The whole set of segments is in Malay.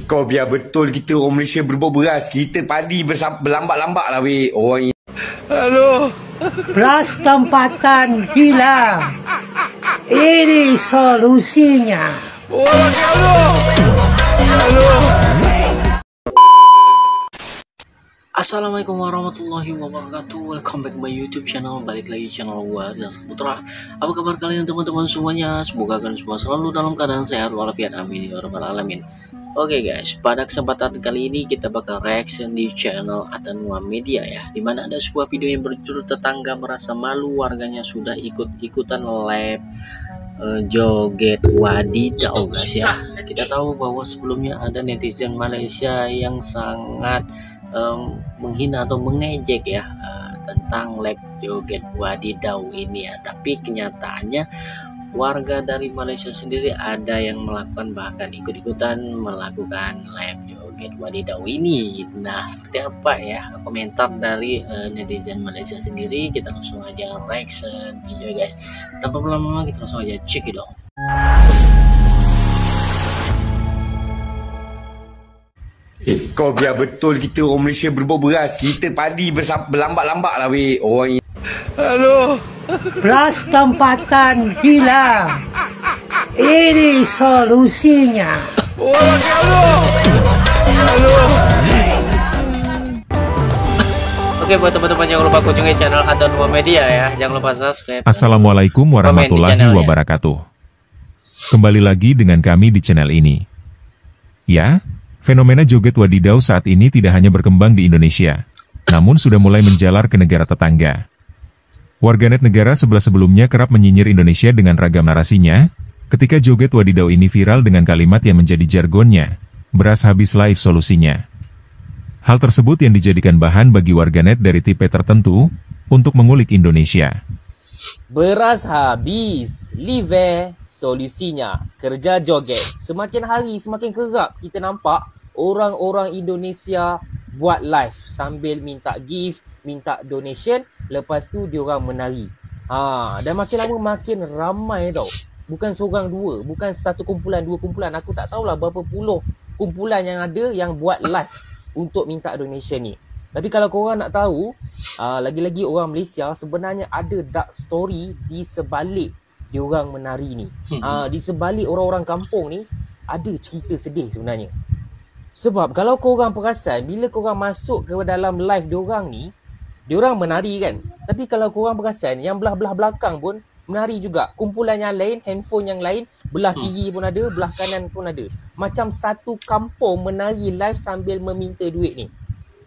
Kau biar betul kita orang Malaysia berbau beras. Kita padi berlambat-lambat lah weh. Orang ini. Halo. Beras tempatan hilang. Ini solusinya. Halo. Assalamualaikum warahmatullahi wabarakatuh. Welcome back my YouTube channel. Balik lagi channel gua dan Saputra. Apa kabar kalian teman-teman semuanya? Semoga kalian semua selalu dalam keadaan sehat walafiat, amin ya rabbal alamin. Oke guys, pada kesempatan kali ini kita bakal reaction di channel Atanua Media ya, dimana ada sebuah video yang berjudul tetangga merasa malu warganya sudah ikut-ikutan live joget wadidaw guys ya. Kita tahu bahwa sebelumnya ada netizen Malaysia yang sangat menghina atau mengejek ya tentang live joget wadidaw ini ya, tapi kenyataannya warga dari Malaysia sendiri ada yang melakukan, bahkan ikut-ikutan melakukan live joget wadidaw ini. Nah, seperti apa ya komentar dari netizen Malaysia sendiri? Kita langsung aja reaction video guys. Tanpa berlama-lama kita langsung aja cek dong. Kau biar betul kita orang Malaysia berbau beras. Kita padi berlambat-lambat lah weh. Orang ini. Halo. Beras tempatan hilang. Ini solusinya. Halo. Oke, buat teman-teman jangan lupa kunjungi channel Atanua Media ya. Jangan lupa subscribe. Assalamualaikum warahmatullahi wabarakatuh. Kembali lagi dengan kami di channel ini. Ya, fenomena joget wadidaw saat ini tidak hanya berkembang di Indonesia, namun sudah mulai menjalar ke negara tetangga. Warganet negara sebelah sebelumnya kerap menyinyir Indonesia dengan ragam narasinya, ketika joget wadidaw ini viral dengan kalimat yang menjadi jargonnya, beras habis live solusinya. Hal tersebut yang dijadikan bahan bagi warganet dari tipe tertentu, untuk mengulik Indonesia. Beras habis, live solusinya. Kerja joget. Semakin hari semakin kerap kita nampak orang-orang Indonesia buat live sambil minta gift, minta donation, lepas tu diorang menari. Dan makin lama makin ramai tau. Bukan seorang dua, bukan satu kumpulan, dua kumpulan. Aku tak tahulah berapa puluh kumpulan yang ada yang buat live untuk minta donation ni. Tapi kalau korang nak tahu, lagi-lagi orang Malaysia sebenarnya ada dark story di sebalik diorang menari ni. Di sebalik orang-orang kampung ni ada cerita sedih sebenarnya. Sebab kalau korang perasan, bila korang masuk ke dalam live diorang ni, diorang menari kan. Tapi kalau korang perasan, yang belah-belah belakang pun menari juga. Kumpulan yang lain, handphone yang lain, belah kiri pun ada, belah kanan pun ada. Macam satu kampung menari live sambil meminta duit ni.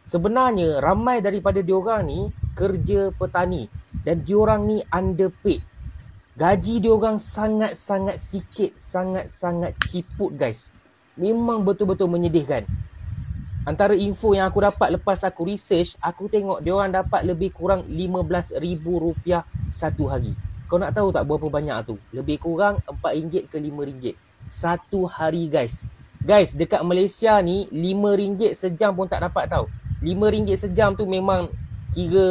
Sebenarnya ramai daripada diorang ni kerja petani dan diorang ni underpaid. Gaji diorang sangat-sangat sikit, sangat-sangat ciput guys. Memang betul-betul menyedihkan. Antara info yang aku dapat lepas aku research, aku tengok diorang dapat lebih kurang RM15,000 satu hari. Kau nak tahu tak berapa banyak tu? Lebih kurang RM4 ke RM5 satu hari guys. Guys, dekat Malaysia ni RM5 sejam pun tak dapat tahu. RM5 sejam tu memang kira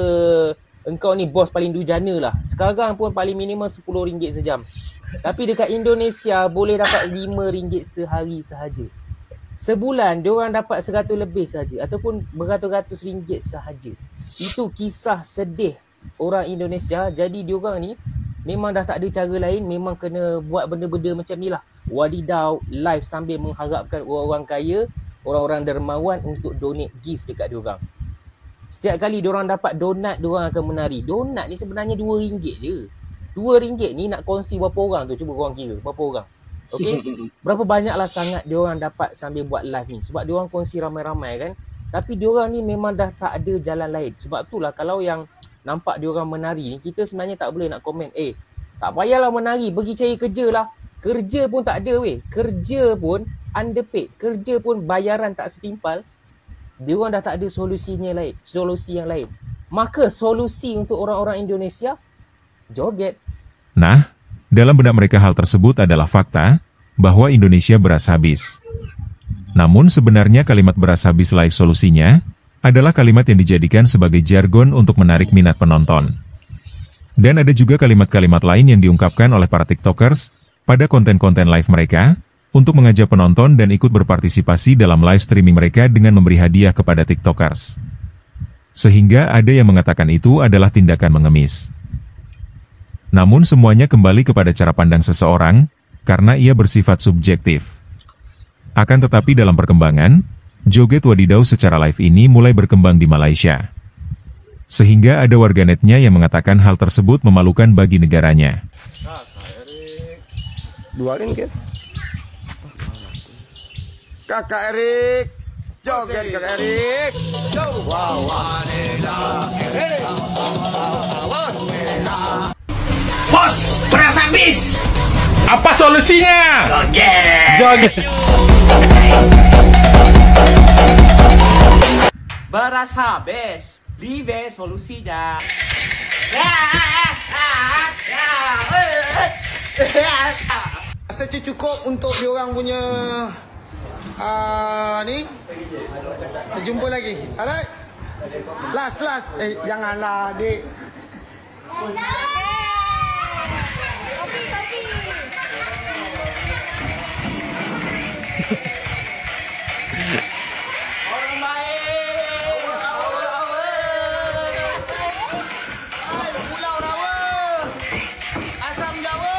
engkau ni bos paling dujana lah. Sekarang pun paling minimum RM10 sejam. Tapi dekat Indonesia boleh dapat RM5 sehari sahaja. Sebulan diorang dapat 100 lebih sahaja ataupun beratus-ratus ringgit sahaja. Itu kisah sedih orang Indonesia. Jadi diorang ni memang dah tak ada cara lain, memang kena buat benda-benda macam ni lah. Wadidaw live sambil mengharapkan orang-orang kaya, orang-orang dermawan untuk donate gift dekat diorang. Setiap kali diorang dapat donat, diorang akan menari. Donat ni sebenarnya RM2 je. RM2 ni nak kongsi berapa orang tu? Cuba korang kira berapa orang. Okey. Berapa banyaklah sangat diorang dapat sambil buat live ni. Sebab diorang kongsi ramai-ramai kan. Tapi diorang ni memang dah tak ada jalan lain. Sebab itulah kalau yang nampak diorang menari ni, kita sebenarnya tak boleh nak komen, tak payahlah menari, pergi cari kerja lah. Kerja pun tak ada weh. Kerja pun underpaid. Kerja pun bayaran tak setimpal. Diorang dah tak ada solusi yang lain. Maka solusi untuk orang-orang Indonesia, joget. Nah, dalam benak mereka hal tersebut adalah fakta, bahwa Indonesia beras habis. Namun sebenarnya kalimat beras habis live solusinya, adalah kalimat yang dijadikan sebagai jargon untuk menarik minat penonton. Dan ada juga kalimat-kalimat lain yang diungkapkan oleh para tiktokers, pada konten-konten live mereka, untuk mengajak penonton dan ikut berpartisipasi dalam live streaming mereka dengan memberi hadiah kepada TikTokers. Sehingga ada yang mengatakan itu adalah tindakan mengemis. Namun semuanya kembali kepada cara pandang seseorang, karena ia bersifat subjektif. Akan tetapi dalam perkembangan, joget wadidaw secara live ini mulai berkembang di Malaysia. Sehingga ada warganetnya yang mengatakan hal tersebut memalukan bagi negaranya. Duarin ke? Kakak Erik, joget Kakak Erik. Wow, Bos, beras habis. Apa solusinya? Joget. Beras habis, live solusinya. Rasa cukup untuk diorang punya ni. Terjumpa lagi. Alright. Last. Janganlah adik. Orang baik. Pulau Rawa. Asam Jawa.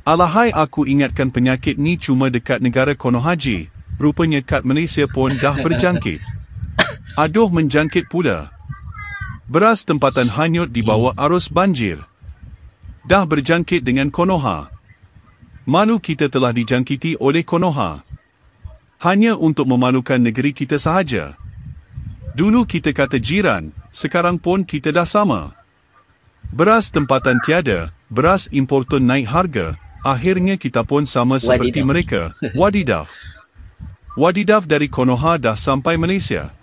Alahai aku ingatkan penyakit ni cuma dekat negara Konohaji, rupanya kat Malaysia pun dah berjangkit. Aduh menjangkit pula. Beras tempatan hanyut di bawah arus banjir. Dah berjangkit dengan Konoha. Malu kita telah dijangkiti oleh Konoha. Hanya untuk memalukan negeri kita sahaja. Dulu kita kata jiran, sekarang pun kita dah sama. Beras tempatan tiada, beras importun naik harga. Akhirnya kita pun sama seperti mereka. Wadidaf. Wadidaf dari Konoha dah sampai Malaysia.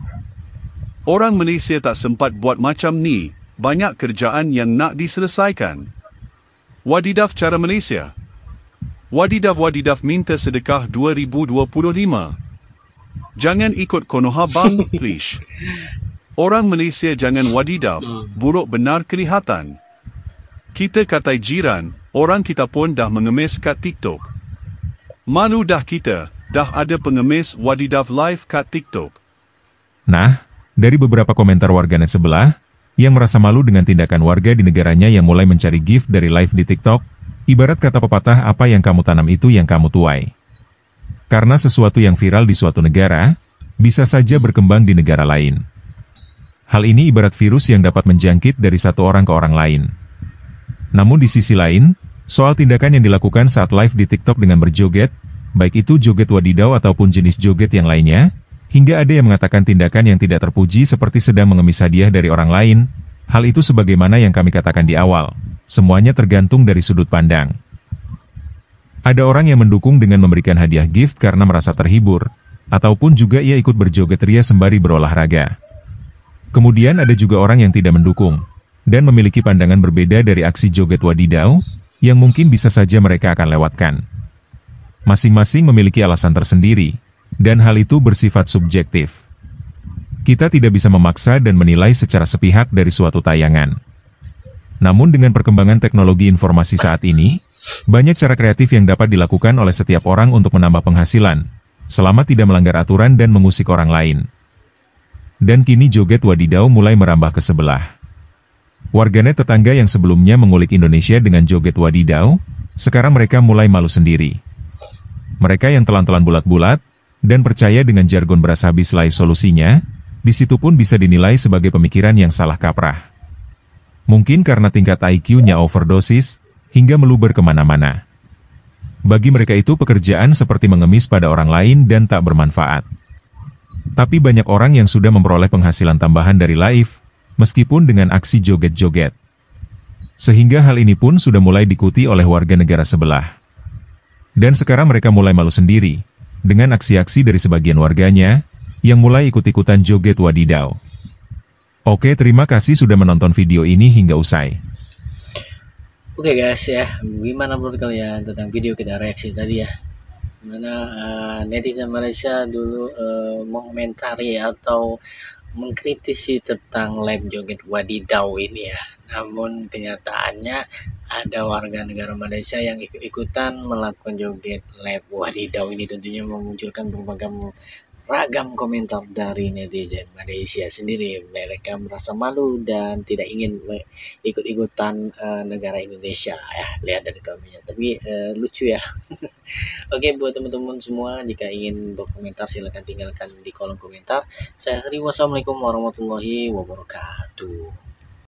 Orang Malaysia tak sempat buat macam ni. Banyak kerjaan yang nak diselesaikan. Wadidaf cara Malaysia. Wadidaf minta sedekah 2025. Jangan ikut Konoha bang, please. Orang Malaysia jangan wadidaf, buruk benar kelihatan. Kita katai jiran, orang kita pun dah mengemis kat TikTok. Malu dah kita, dah ada pengemis wadidaf live kat TikTok. Nah, dari beberapa komentar warganet sebelah, yang merasa malu dengan tindakan warga di negaranya yang mulai mencari gift dari live di TikTok, ibarat kata pepatah apa yang kamu tanam itu yang kamu tuai. Karena sesuatu yang viral di suatu negara, bisa saja berkembang di negara lain. Hal ini ibarat virus yang dapat menjangkit dari satu orang ke orang lain. Namun di sisi lain, soal tindakan yang dilakukan saat live di TikTok dengan berjoget, baik itu joget wadidaw ataupun jenis joget yang lainnya, hingga ada yang mengatakan tindakan yang tidak terpuji seperti sedang mengemis hadiah dari orang lain, hal itu sebagaimana yang kami katakan di awal, semuanya tergantung dari sudut pandang. Ada orang yang mendukung dengan memberikan hadiah gift karena merasa terhibur, ataupun juga ia ikut berjoget ria sembari berolahraga. Kemudian ada juga orang yang tidak mendukung, dan memiliki pandangan berbeda dari aksi joget wadidaw, yang mungkin bisa saja mereka akan lewatkan. Masing-masing memiliki alasan tersendiri, dan hal itu bersifat subjektif. Kita tidak bisa memaksa dan menilai secara sepihak dari suatu tayangan. Namun dengan perkembangan teknologi informasi saat ini, banyak cara kreatif yang dapat dilakukan oleh setiap orang untuk menambah penghasilan, selama tidak melanggar aturan dan mengusik orang lain. Dan kini joget wadidaw mulai merambah ke sebelah. Warganet tetangga yang sebelumnya mengulik Indonesia dengan joget wadidaw, sekarang mereka mulai malu sendiri. Mereka yang telan-telan bulat-bulat, dan percaya dengan jargon beras habis live solusinya, di situ pun bisa dinilai sebagai pemikiran yang salah kaprah. Mungkin karena tingkat IQ-nya overdosis, hingga meluber kemana-mana. Bagi mereka itu pekerjaan seperti mengemis pada orang lain dan tak bermanfaat. Tapi banyak orang yang sudah memperoleh penghasilan tambahan dari live, meskipun dengan aksi joget-joget. Sehingga hal ini pun sudah mulai diikuti oleh warga negara sebelah. Dan sekarang mereka mulai malu sendiri, dengan aksi-aksi dari sebagian warganya, yang mulai ikut-ikutan joget wadidaw. Oke, terima kasih sudah menonton video ini hingga usai. Oke guys ya, gimana menurut kalian tentang video kita reaksi tadi ya? Dimana netizen Malaysia dulu mengomentari atau mengkritisi tentang live joget wadidaw ini ya. Namun kenyataannya ada warga negara Malaysia yang ikut-ikutan melakukan joget lab. Wadidaw, ini tentunya memunculkan berbagai ragam komentar dari netizen Malaysia sendiri. Mereka merasa malu dan tidak ingin ikut-ikutan negara Indonesia ya, lihat dari komennya. Tapi lucu ya. Oke, buat teman-teman semua, jika ingin berkomentar silahkan tinggalkan di kolom komentar. Saya akhiri, wassalamualaikum warahmatullahi wabarakatuh.